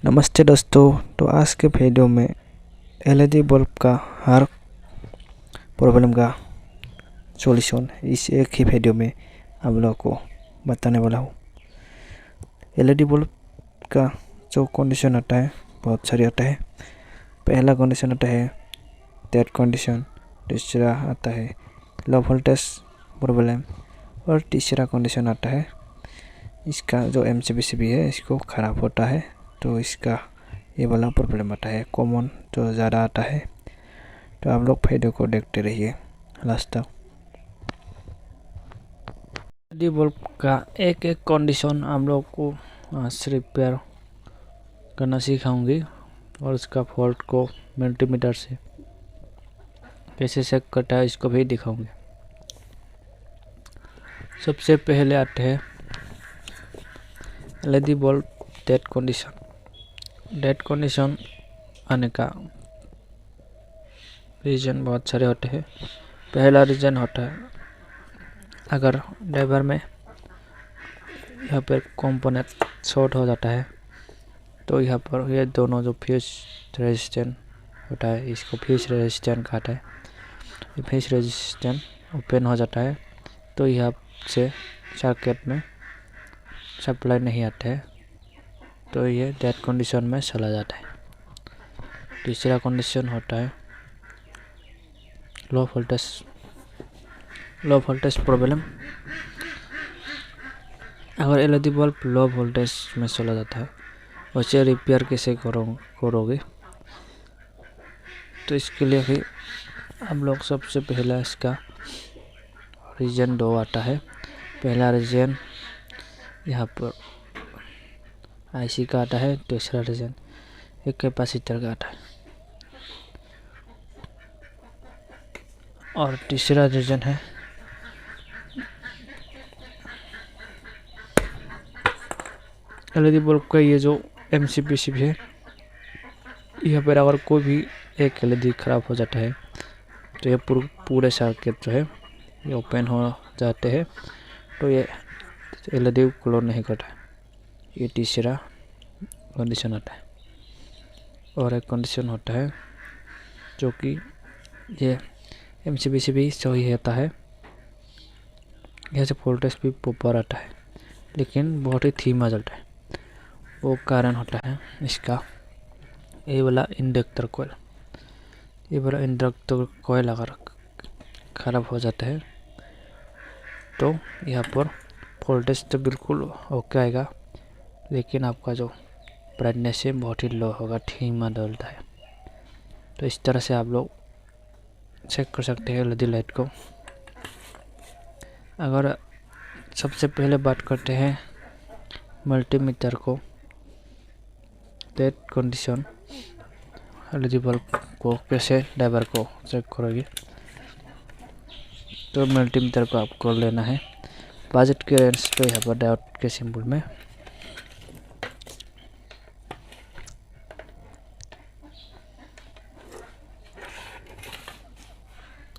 नमस्ते दोस्तों। तो आज के वीडियो में एलईडी बल्ब का हर प्रॉब्लम का सॉल्यूशन इस एक ही वीडियो में आप लोगों को बताने वाला हूँ। एलईडी बल्ब का जो कंडीशन आता है बहुत सारे आता है। पहला कंडीशन आता है डेड कंडीशन, दूसरा आता है लो वोल्टेज प्रॉब्लम और तीसरा कंडीशन आता है इसका जो एमसीबी है इसको ख़राब होता है। तो इसका ये वाला प्रॉब्लम आता है कॉमन जो ज़्यादा आता है। तो आप लोग वीडियो को देखते रहिए लास्ट तक। एलईडी बल्ब का एक एक कंडीशन हम लोग को रिपेयर करना सिखाऊंगी और उसका फॉल्ट को मल्टीमीटर से कैसे चेक करता है इसको भी दिखाऊंगी। सबसे पहले आते हैं LED bulb dead condition. Dead condition आने का रीज़न बहुत सारे होते हैं। पहला रीज़न होता है अगर ड्राइवर में यहाँ पर कंपोनेंट शॉर्ट हो जाता है तो यहाँ पर ये दोनों जो फ्यूज रेजिस्टेंस होता है इसको फ्यूज रेजिस्टेंस कहता है। ये फ्यूज रेजिस्टेंस ओपन हो जाता है तो यहाँ से सर्किट में सप्लाई नहीं आता है तो ये डेड कंडीशन में चला जाता है। तीसरा कंडीशन होता है लो वोल्टेज प्रॉब्लम। अगर एलईडी बल्ब लो वोल्टेज में चला जाता है उसे रिपेयर कैसे करोगे तो इसके लिए भी हम लोग सबसे पहला इसका रीजन 2 आता है। पहला रीजन यहाँ पर आईसी का आता है, दूसरा रीजन एक कैपेसिटर का आता है और तीसरा रीजन है एलईडी बल्ब का ये जो एमसीबी है। यहाँ पर अगर कोई भी एक एलईडी खराब हो जाता है तो ये पूरे सर्किट जो है ये ओपन हो जाते हैं तो ये एलईडी क्लोज नहीं करता है। ये तीसरा कंडीशन आता है। और एक कंडीशन होता है जो कि ये एमसीबी से भी सही होता है। यहाँ से वोल्टेज भी ऊपर आता है लेकिन बहुत ही धीमा चलता है। वो कारण होता है इसका ये वाला इंडक्टर कोयल अगर ख़राब हो जाता है तो यहाँ पर वोल्टेज तो बिल्कुल ओके आएगा लेकिन आपका जो ब्राइटनेस है बहुत ही लो होगा, धीमा डलता है। तो इस तरह से आप लोग चेक कर सकते हैं एलईडी लाइट को। अगर सबसे पहले बात करते हैं मल्टीमीटर को डेड कंडीशन एलईडी बल्ब को कैसे ड्राइवर को चेक करोगे तो मल्टीमीटर को आपको लेना है बजट के रेंज पे यहाँ पर डायोड के सिंबल में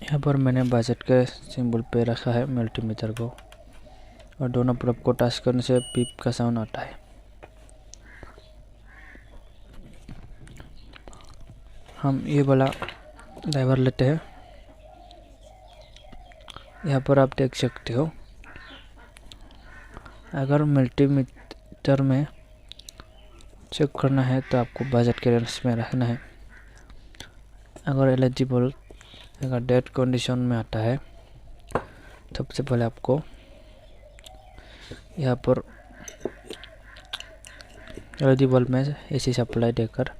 यहाँ पर मैंने बजट के सिंबल पे रखा है मल्टीमीटर को और दोनों प्रोब को टच करने से पीप का साउंड आता है। हम ये वाला ड्राइवर लेते हैं। यहाँ पर आप देख सकते हो अगर मल्टीमीटर में चेक करना है तो आपको बजट के रेंज में रखना है। अगर एलईडी बल्ब अगर डेड कंडीशन में आता है सबसे पहले आपको यहाँ पर एलईडी बल्ब में एसी सप्लाई देकर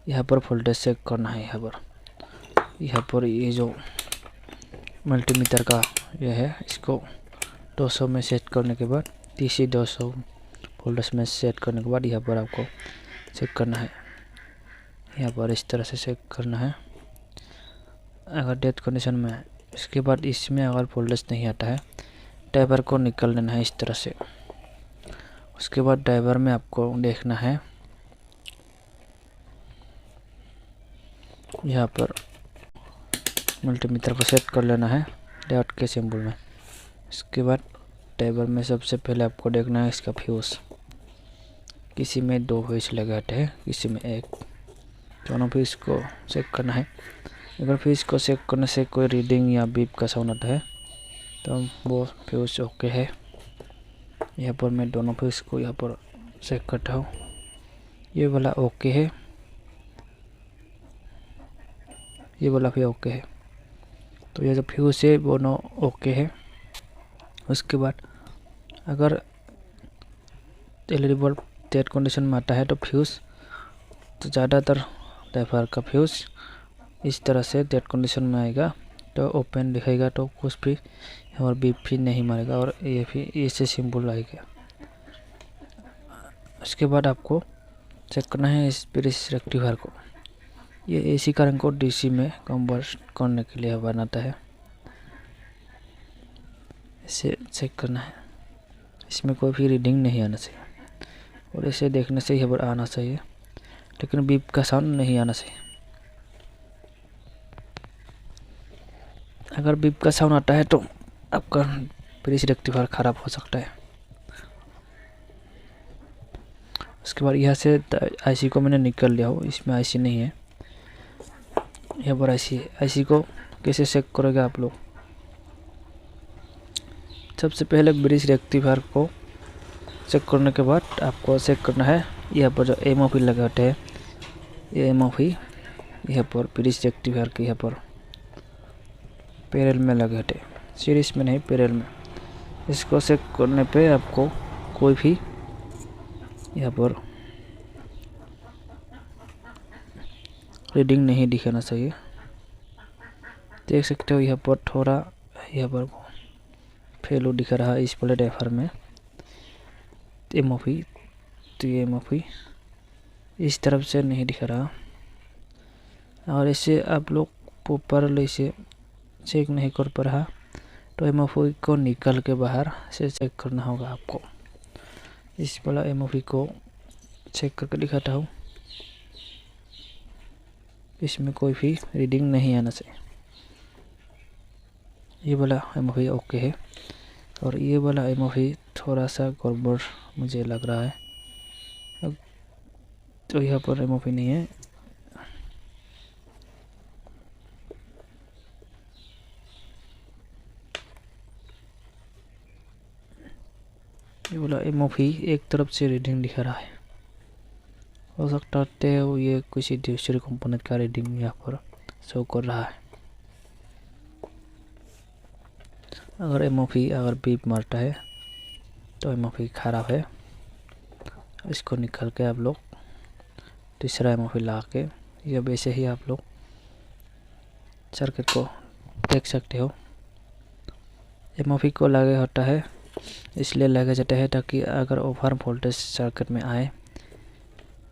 यहाँ पर वोल्टेज चेक करना है। यहाँ पर ये जो मल्टीमीटर का ये है इसको 200 में सेट करने के बाद DC 200 वोल्टेज में सेट करने के बाद यहाँ पर आपको चेक करना है। यहाँ पर इस तरह से चेक करना है अगर डेड कंडीशन में है। इसके बाद इसमें अगर वोल्टेज नहीं आता है ड्राइवर को निकाल लेना है इस तरह से। उसके बाद ड्राइवर में आपको देखना है यहाँ पर मल्टीमीटर को सेट कर लेना है डायोड के सिंबल में। इसके बाद ड्राइवर में सबसे पहले आपको देखना है इसका फ्यूज। किसी में 2 फ्यूज लगे होते हैं, किसी में 1। दोनों फ्यूज को चेक करना है। अगर फ्यूज को चेक करने से कोई रीडिंग या बीप का साउंड आता है तो वो फ्यूज ओके है। यहाँ पर मैं दोनों फ्यूज को यहाँ पर चेक करता हूँ, ये वाला ओके है, ये वाला भी ओके है। तो ये जो फ्यूज है वो दोनों ओके है। उसके बाद अगर एलईडी बल्ब डेड कंडीशन में आता है तो फ्यूज, तो ज़्यादातर ड्राइवर का फ्यूज इस तरह से डेड कंडीशन में आएगा, तो ओपन दिखेगा, तो कुछ भी और बीप भी नहीं मारेगा और ये भी ऐसे सिंबल आएगा। उसके बाद आपको चेक करना है इस ब्रिज रेक्टिफायर को। ये एसी करंट को डीसी में कन्वर्ट करने के लिए बनाता है, इसे चेक करना है। इसमें कोई भी रीडिंग नहीं आना चाहिए और इसे देखने से यहाँ पर आना चाहिए, लेकिन बीप का साउंड नहीं आना चाहिए। अगर बीप का साउंड आता है तो आपका ब्रिज रेक्टिफायर ख़राब हो सकता है। उसके बाद यहाँ से आईसी को मैंने निकाल लिया हो, इसमें आईसी नहीं है। यहाँ पर आईसी को कैसे चेक करोगे आप लोग? सबसे पहले ब्रिज रेक्टिफायर को चेक करने के बाद आपको चेक करना है यहाँ पर जो एमओपी लगे होते हैं, ये एमओपी यहाँ पर ब्रिज रेक्टिफायर के यहाँ पर पैरेलल में लगे होते हैं, सीरीज में नहीं, पैरेलल में। इसको चेक करने पे आपको कोई भी यहाँ पर रीडिंग नहीं दिखाना चाहिए। देख सकते हो यहाँ पर थोड़ा यहाँ पर फेलो दिखा रहा है इस वाले ड्राइवर में एमओपी, तो ये एमओपी इस तरफ से नहीं दिखा रहा। और इसे आप लोग प्रॉपरली इसे चेक नहीं कर पा रहा, तो एमओपी को निकाल के बाहर से चेक करना होगा आपको। इस वाला एमओपी को चेक करके दिखाता हूँ, इसमें कोई भी रीडिंग नहीं आना चाहिए। ये वाला एमओपी ओके है और ये वाला एमओपी थोड़ा सा गड़बड़ मुझे लग रहा है, तो यहाँ पर एमओपी नहीं है। ये वाला एमओपी एक तरफ से रीडिंग दिखा रहा है, हो सकता है ये किसी दूसरे कंपोनेंट का रीडिंग यहाँ पर शो कर रहा है। अगर एमओपी अगर बीप मारता है तो एमओपी खराब है। इसको निकाल के आप लोग तीसरा एमओपी लगा के या वैसे ही आप लोग सर्किट को देख सकते हो। एमओपी को लगे होता है, इसलिए लगा जाता है ताकि अगर ओवर वोल्टेज सर्किट में आए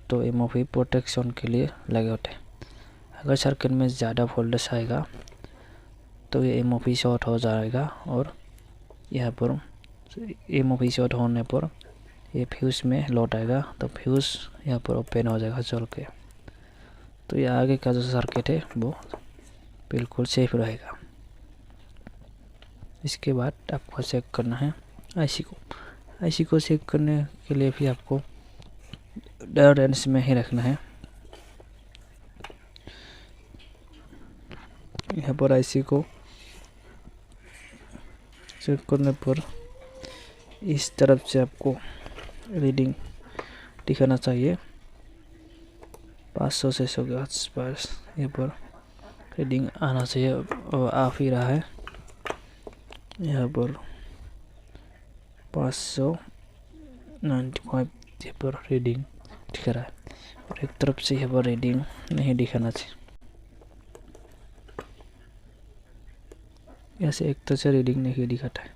तो एमओपी प्रोटेक्शन के लिए लगे होते हैं। अगर सर्किट में ज़्यादा वोल्टेज आएगा तो ये एमओपी शॉर्ट हो जाएगा और यहाँ पर एमओपी शॉर्ट होने पर ये फ्यूज़ में लोड आएगा, तो फ्यूज़ यहाँ पर ओपन हो जाएगा चल के। तो ये आगे का जो सर्किट है वो बिल्कुल सेफ रहेगा। इसके बाद आपको चेक करना है आईसी को। आईसी को चेक करने के लिए भी आपको डायोड रेंज में ही रखना है। यहाँ पर आईसी को चेक करने पर इस तरफ से आपको रीडिंग दिखाना चाहिए 500-600 के आसपास। यहाँ पर रीडिंग आना चाहिए और आ ही रहा है। यहाँ पर 595 यहाँ पर रीडिंग दिखा रहा है और एक तरफ से यहाँ पर रीडिंग नहीं दिखाना चाहिए। यहाँ से एक तरह से रीडिंग नहीं दिखाता है।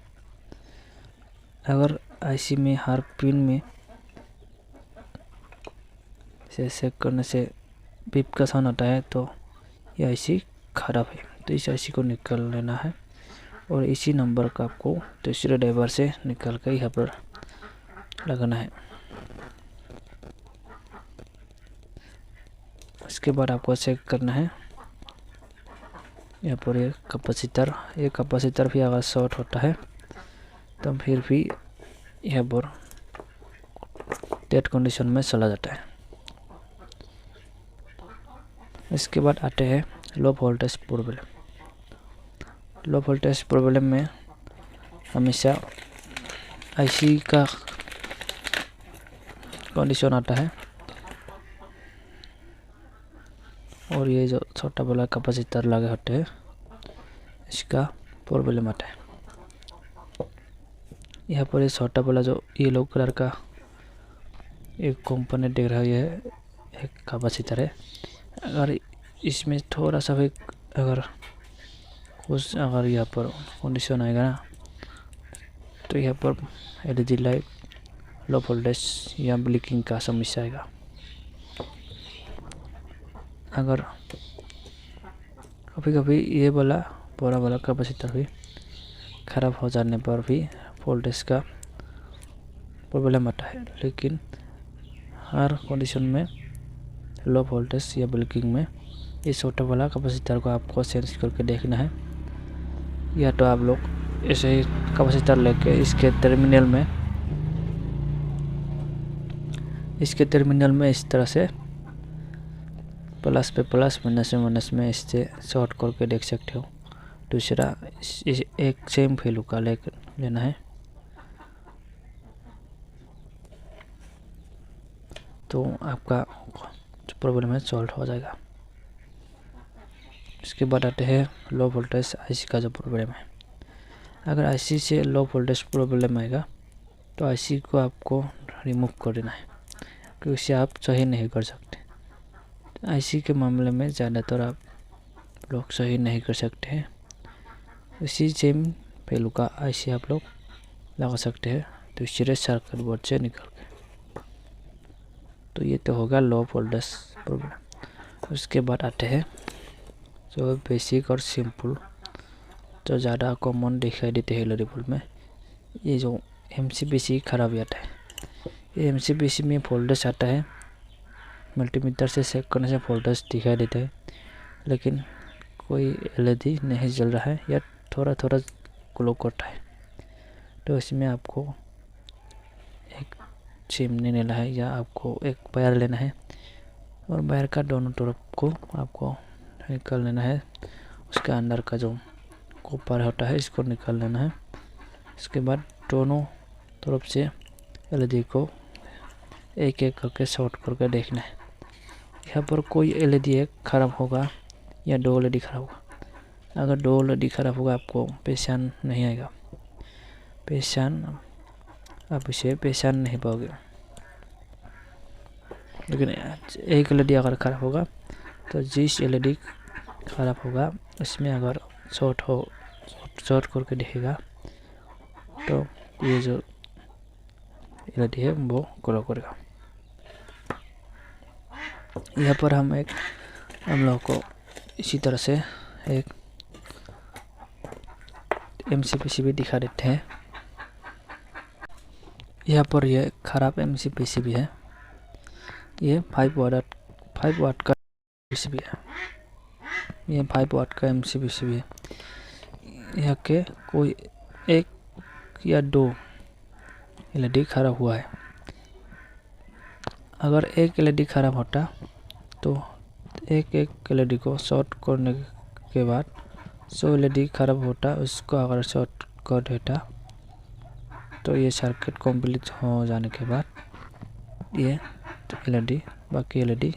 अगर आईसी में हर पिन में से चेक करने से बीप का साउंड आता है तो ये आईसी खराब है, तो इस आईसी को निकाल लेना है और इसी नंबर का आपको दूसरे ड्राइवर से निकाल कर यहाँ पर लगाना है। उसके बाद आपको चेक करना है यहाँ पर ये कैपेसिटर भी अगर शॉर्ट होता है तो फिर भी यहाँ पर डेड कंडीशन में चला जाता है। इसके बाद आते हैं low voltage problem. Low voltage problem में हमेशा आईसी का कंडीशन आता है और ये जो छोटा वाला कैपेसिटर लगे होते हैं इसका प्रॉब्लम आता है। यहाँ पर ये छोटा वाला जो येलो कलर का एक कंपोनेंट दिख रहा है, ये एक कैपेसिटर है। अगर इसमें थोड़ा सा भी अगर यहाँ पर कंडीशन आएगा ना तो यहाँ पर एलईडी लाइट लो वोल्टेज या ब्लिंकिंग का समस्या आएगा। अगर कभी कभी ये वाला बड़ा वाला कैपेसिटर भी ख़राब हो जाने पर भी वोल्टेज का प्रॉब्लम आता है, लेकिन हर कंडीशन में लो वोल्टेज या ब्लिंकिंग में इस छोटा वाला कैपेसिटर को आपको चेंज करके देखना है। या तो आप लोग ऐसे ही कैपेसिटर लेके इसके टर्मिनल में इस तरह से प्लस पे प्लस माइनस में इससे शॉर्ट करके देख सकते हो। दूसरा एक सेम वैल्यू का लेना है तो आपका जो प्रॉब्लम है सॉल्व हो जाएगा। इसके बाद आते हैं लो वोल्टेज आईसी का जो प्रॉब्लम है। अगर आईसी से लो वोल्टेज प्रॉब्लम आएगा तो आईसी को आपको रिमूव कर देना है, क्योंकि उसे आप सही नहीं कर सकते। आईसी के मामले में ज़्यादातर आप लोग सही नहीं कर सकते हैं। इसी सेम वैल्यू का आईसी आप लोग लगा सकते हैं दूसरे सर्किट बोर्ड से निकल के। तो ये तो होगा लो वोल्टेज प्रॉब्लम। उसके बाद आते हैं जो बेसिक और सिंपल जो ज़्यादा कॉमन दिखाई देते हैं एलईडी बल्ब में, ये जो एमसीबीसी खराब आता है। ये एमसीबीसी में वोल्टेज आता है, मल्टीमीटर से चेक करने से वोल्टेज दिखाई देता है, लेकिन कोई एलईडी नहीं जल रहा है या थोड़ा थोड़ा ग्लो करता है। तो इसमें आपको एक चिमनी लेना है या आपको एक वायर लेना है और वायर का दोनों तरफ को आपको निकाल लेना है। उसके अंदर का जो कॉपर होता है इसको निकाल लेना है। इसके बाद दोनों तरफ से एलईडी को एक एक करके शॉर्ट करके देखना है। यहाँ पर कोई एलईडी एक ख़राब होगा या दो एलईडी ख़राब होगा। अगर दो एलईडी ख़राब होगा आपको पहचान नहीं आएगा, आप इसे पहचान नहीं पाओगे। लेकिन एक एलईडी अगर ख़राब होगा तो जिस एलईडी ख़राब होगा उसमें अगर शॉर्ट करके दिखेगा तो ये जो एलईडी है वो ग्लो करेगा। यहाँ पर हम लोग को इसी तरह से एक एमसीबीसी भी दिखा देते हैं। यहाँ पर ये ख़राब एमसीबीसी भी है। ये 5 वाट का एमसीबी है। ये 5 वाट का एमसीबीसी भी है। यहाँ के कोई एक या दो एलईडी ख़राब हुआ है। अगर एक एलईडी ख़राब होता तो एक एलईडी को शॉर्ट करने के बाद जो एलईडी ख़राब होता उसको अगर शॉर्ट कर देता तो ये सर्किट कंप्लीट हो जाने के बाद ये एलईडी बाकी एलईडी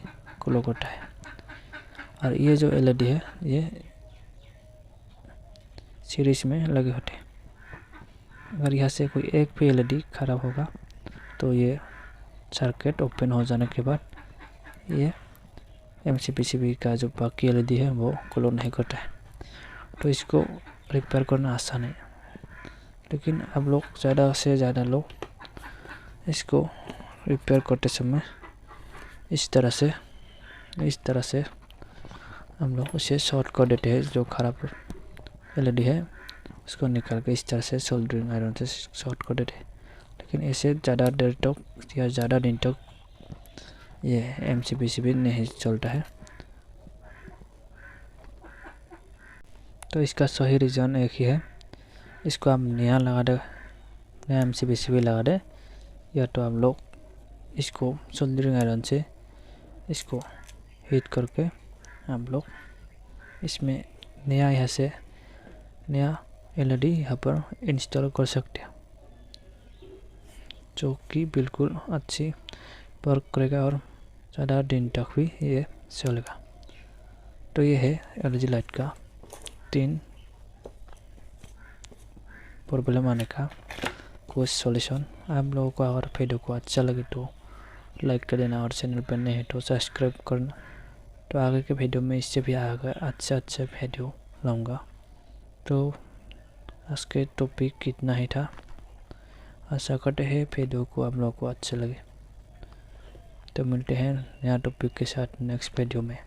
ग्लो करता है। और ये जो एलईडी है ये सीरीज में लगे होते हैं। अगर यहाँ से कोई एक भी एलईडी ख़राब होगा तो ये सर्किट ओपन हो जाने के बाद ये एमसीबीसी का जो बाकी एलईडी है वो ग्लो नहीं करता है। तो इसको रिपेयर करना आसान है, लेकिन अब लोग ज़्यादा से ज़्यादा लोग इसको रिपेयर करते समय इस तरह से हम लोग उसे शॉर्ट कर देते हैं। जो ख़राब एलईडी है उसको निकाल के इस तरह से सोल्डरिंग आयरन से शॉर्ट कर देते हैं। लेकिन ऐसे ज़्यादा देर तक या ज़्यादा दिन तक ये एमसीबीसी भी नहीं चलता है। तो इसका सही रीज़न एक ही है, इसको आप नया एमसीबीसी भी लगा दे, या तो आप लोग इसको सोल्डरिंग आयरन से इसको हीट करके हम लोग इसमें नया यहाँ से नया एलईडी यहाँ पर इंस्टॉल कर सकते हैं, जो कि बिल्कुल अच्छी वर्क करेगा और ज़्यादा दिन तक भी ये चलेगा। तो ये है एलईडी लाइट का 3 प्रॉब्लम आने का कुछ सॉल्यूशन। आप लोगों को अगर वीडियो को अच्छा लगे तो लाइक कर देना और चैनल पर नए हैं तो सब्सक्राइब करना। तो आगे के वीडियो में इससे भी आगे अच्छा वीडियो लाऊंगा। तो आज के टॉपिक इतना ही था। आशा करते हैं वीडियो को आप लोगों को अच्छा लगे। तो मिलते हैं नया टॉपिक के साथ नेक्स्ट वीडियो में।